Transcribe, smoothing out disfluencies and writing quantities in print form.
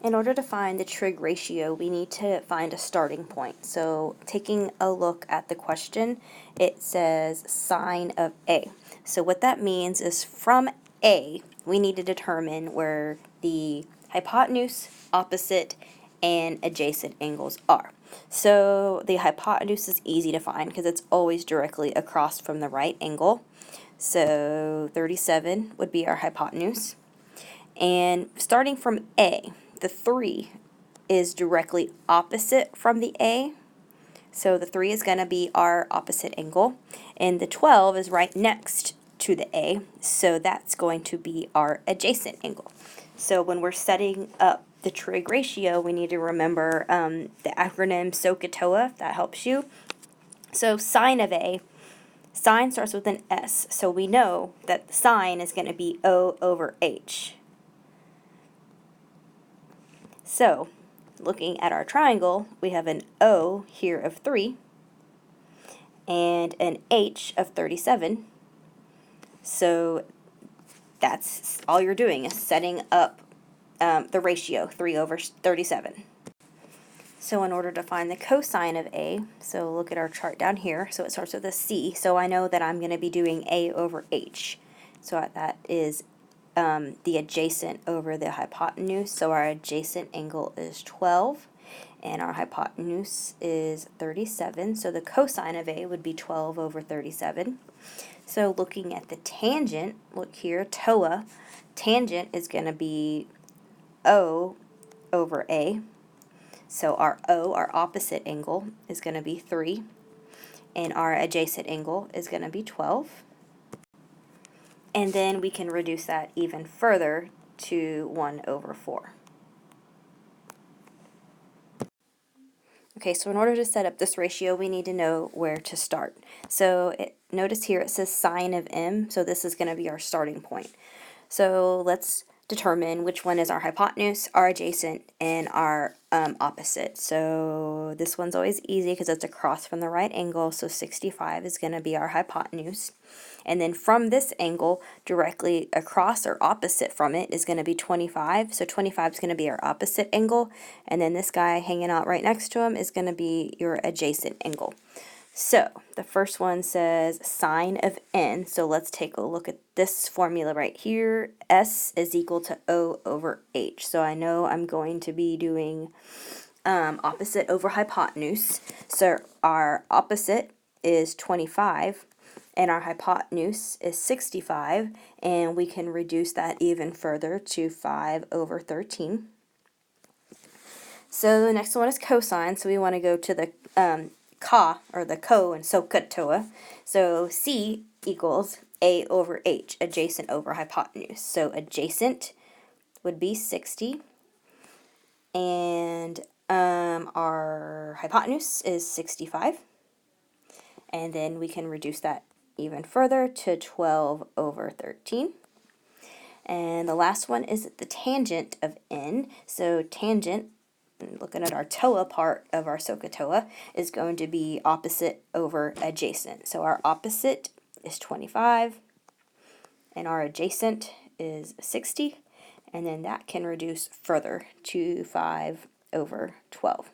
In order to find the trig ratio, we need to find a starting point. So taking a look at the question, it says sine of A. So what that means is from A, we need to determine where the hypotenuse, opposite, and adjacent angles are. So the hypotenuse is easy to find because it's always directly across from the right angle. So 37 would be our hypotenuse. And starting from A, the 3 is directly opposite from the A. So the 3 is going to be our opposite angle. And the 12 is right next to the A. So that's going to be our adjacent angle. So when we're setting up the trig ratio, we need to remember the acronym Sohcahtoa, if that helps you. So sine of A, sine starts with an S. So we know that sine is going to be O over H. So, looking at our triangle, we have an O here of 3 and an H of 37. So, that's all you're doing is setting up the ratio, 3 over 37. So in order to find the cosine of A, so look at our chart down here. So it starts with a C. So I know that I'm going to be doing A over H. So that is the adjacent over the hypotenuse. So our adjacent angle is 12 and our hypotenuse is 37. So the cosine of A would be 12 over 37. So looking at the tangent, look here, TOA, tangent is going to be O over A. So our O, our opposite angle, is going to be 3, and our adjacent angle is going to be 12. And then we can reduce that even further to 1 over 4. Okay, so in order to set up this ratio, we need to know where to start. So notice here it says sine of m, so this is going to be our starting point. So let's determine which one is our hypotenuse, our adjacent, and our opposite. So this one's always easy because it's across from the right angle, so 65 is going to be our hypotenuse. And then from this angle, directly across or opposite from it is going to be 25. So 25 is going to be our opposite angle. And then this guy hanging out right next to him is going to be your adjacent angle. So the first one says sine of n. So let's take a look at this formula right here. S is equal to O over H. So I know I'm going to be doing opposite over hypotenuse. So our opposite is 25 and our hypotenuse is 65, and we can reduce that even further to 5 over 13. So the next one is cosine, so we want to go to the or the co in Sohcahtoa. So C equals A over H, adjacent over hypotenuse. So adjacent would be 60, and our hypotenuse is 65. And then we can reduce that even further to 12 over 13. And the last one is the tangent of n. So tangent, looking at our TOA part of our Sohcahtoa, is going to be opposite over adjacent. So our opposite is 25, and our adjacent is 60, and then that can reduce further to 5 over 12.